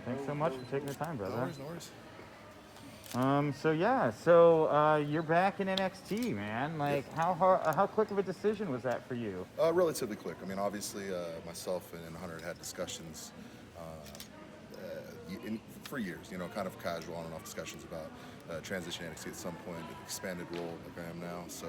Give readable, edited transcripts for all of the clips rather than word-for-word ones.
Thanks so much for taking the time, brother. No worries, no worries. So you're back in NXT, man. Like, how quick of a decision was that for you? Relatively quick. I mean, obviously, myself and Hunter had discussions for years, kind of casual on and off discussions about transitioning NXT at some point, the expanded role like I am now. So,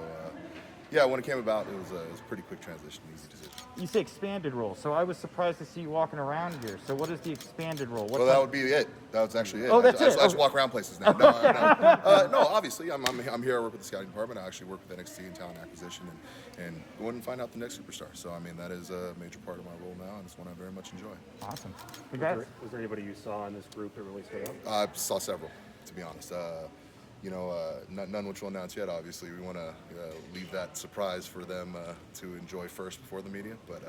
yeah, when it came about, it was a pretty quick transition, easy decision. You say expanded role, so I was surprised to see you walking around here. So what is the expanded role? Well, that would be it. That was actually it. Oh, that's it. I just walk around places now. No, obviously, I'm here. I work with the scouting department. I actually work with NXT and talent acquisition and go and find out the next superstar. So, I mean, that is a major part of my role now, and it's one I very much enjoy. Awesome. Was there anybody you saw in this group that really stood out? I saw several, to be honest. None which we'll announce yet, obviously. We want to leave that surprise for them to enjoy first before the media. But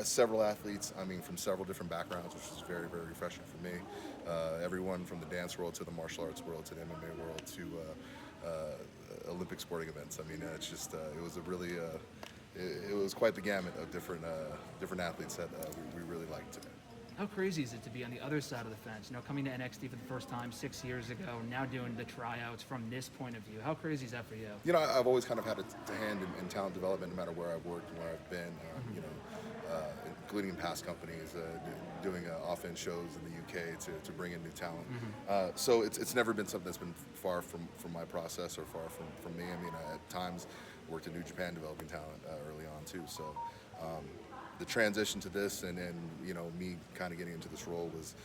several athletes, I mean, from several different backgrounds, which is very, very refreshing for me. Everyone from the dance world to the martial arts world to the MMA world to Olympic sporting events. I mean, it's just, it was a really, it was quite the gamut of different athletes that we really liked today. How crazy is it to be on the other side of the fence? Coming to NXT for the first time 6 years ago, now doing the tryouts from this point of view. How crazy is that for you? I've always kind of had a hand in talent development, no matter where I've worked and where I've been. Including in past companies, doing off-end shows in the UK to bring in new talent. So it's never been something that's been far from my process or far from me. I mean, at times worked in New Japan developing talent early on too. So. The transition to this and me kind of getting into this role was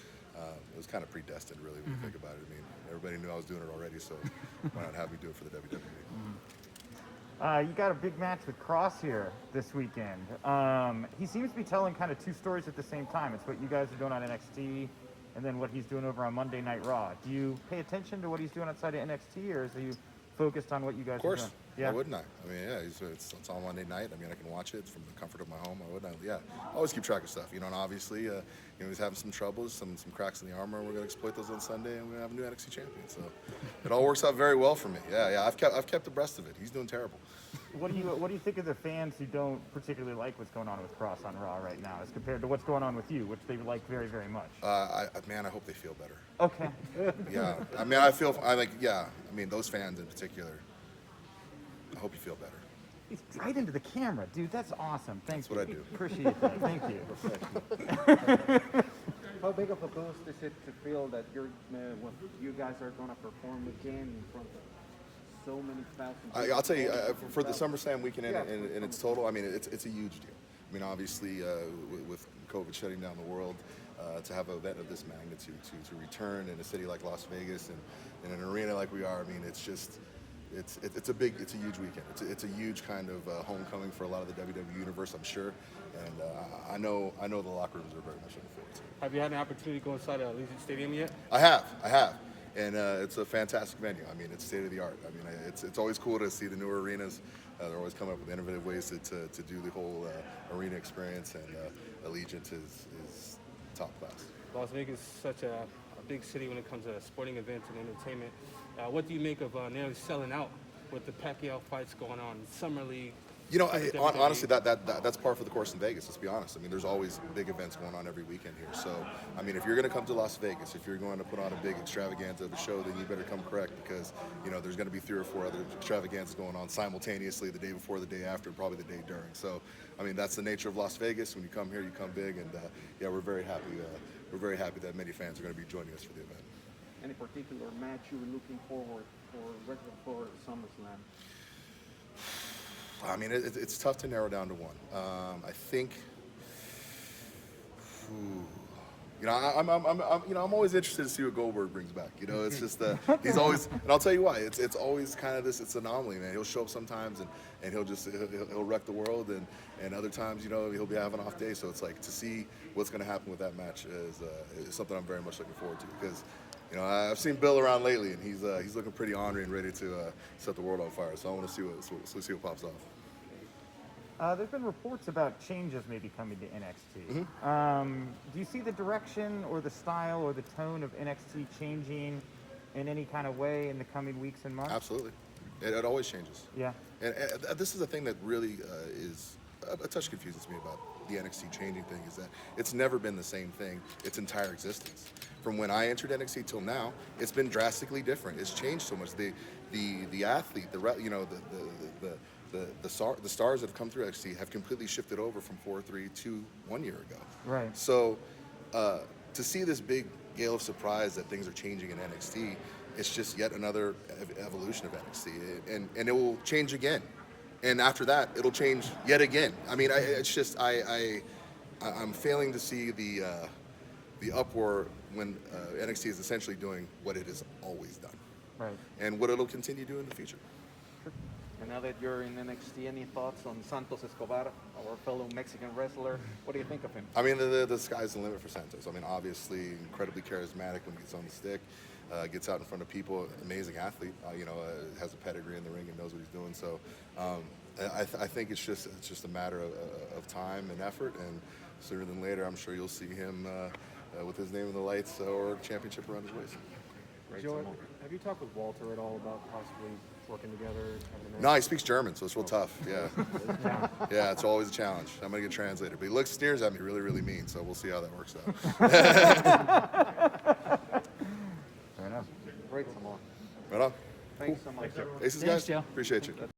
kind of predestined, really, when you think about it. I mean, everybody knew I was doing it already, so why not have me do it for the WWE? You got a big match with Cross here this weekend. He seems to be telling kind of two stories at the same time. It's what you guys are doing on NXT and then what he's doing over on Monday Night Raw. Do you pay attention to what he's doing outside of NXT, or is he focused on what you guys are doing? Of course. Why wouldn't I? I mean, yeah, it's on Monday night. I mean, I can watch it from the comfort of my home. Why wouldn't I? Yeah, I always keep track of stuff, and obviously, he's having some troubles, some cracks in the armor, and we're going to exploit those on Sunday, and we're going to have a new NXT champion. So it all works out very well for me. Yeah, I've kept abreast of it. He's doing terrible. What do you think of the fans who don't particularly like what's going on with Cross on Raw right now, as compared to what's going on with you, which they like very, very much? I hope they feel better. Okay. Yeah, I mean, those fans in particular. I hope you feel better. He's right into the camera, dude. That's awesome. Thank you. That's what I do. Appreciate that. Thank you. How big of a boost is it to feel that you guys are going to perform again in front of so many thousands? I'll tell you, for the SummerSlam weekend in its total, I mean, it's a huge deal. I mean, obviously, with COVID shutting down the world, to have an event of this magnitude to return in a city like Las Vegas and in an arena like we are, I mean, it's just. It's a huge weekend. It's a huge kind of homecoming for a lot of the WWE universe, I'm sure, and I know the locker rooms are very much looking forward to it. Have you had an opportunity to go inside Allegiant Stadium yet? I have, and it's a fantastic venue. I mean, it's state of the art. I mean, it's always cool to see the newer arenas. They're always coming up with innovative ways to do the whole arena experience, and Allegiant is top class. Las Vegas is such a big city when it comes to sporting events and entertainment. What do you make of nearly selling out with the Pacquiao fights going on, Summer League? Honestly, that's par for the course in Vegas, let's be honest. I mean, there's always big events going on every weekend here. So, I mean, if you're going to come to Las Vegas, if you're going to put on a big extravaganza of a show, then you better come correct, because, there's going to be 3 or 4 other extravaganzas going on simultaneously the day before, the day after, and probably the day during. So, I mean, that's the nature of Las Vegas. When you come here, you come big, and we're very happy. We're very happy that many fans are going to be joining us for the event. Any particular match you were looking forward for SummerSlam? I mean, it's tough to narrow down to one. I think, I'm always interested to see what Goldberg brings back. It's just he's always, and I'll tell you why. It's always kind of it's anomaly, man. He'll show up sometimes and he'll wreck the world, and other times, he'll be having an off day. So it's like, to see what's going to happen with that match is something I'm very much looking forward to, because. I've seen Bill around lately, and he's looking pretty ornery and ready to set the world on fire. So I want to see what pops off. There's been reports about changes maybe coming to NXT. Do you see the direction or the style or the tone of NXT changing in any kind of way in the coming weeks and months? Absolutely. It always changes. Yeah. And this is a thing that really is a touch confusing to me about the NXT changing thing is that it's never been the same thing its entire existence. From when I entered NXT till now, it's been drastically different. It's changed so much. The athlete, the stars that have come through NXT have completely shifted over from 4-3 to 1 year ago. Right. So to see this big gale of surprise that things are changing in NXT, it's just yet another evolution of NXT, and it will change again. And after that, it'll change yet again. I mean, I'm failing to see the uproar when NXT is essentially doing what it has always done, Right. and what it'll continue to do in the future. And now that you're in NXT, any thoughts on Santos Escobar, our fellow Mexican wrestler? What do you think of him? I mean, the sky's the limit for Santos. I mean, obviously, incredibly charismatic when he gets on the stick, gets out in front of people, amazing athlete, has a pedigree in the ring and knows what he's doing. So I think it's just a matter of time and effort, and sooner than later, I'm sure you'll see him with his name in the lights or championship around his waist. Joe, have you talked with Walter at all about possibly working together? Having a match? No, he speaks German, so it's real tough. Yeah. Yeah, it's always a challenge. I'm going to get a translator. But he stares at me really, really mean, so we'll see how that works out. Fair enough. Great, Samoa. Right on. Thanks so much. Aces, Thanks, guys. Joe. Appreciate you.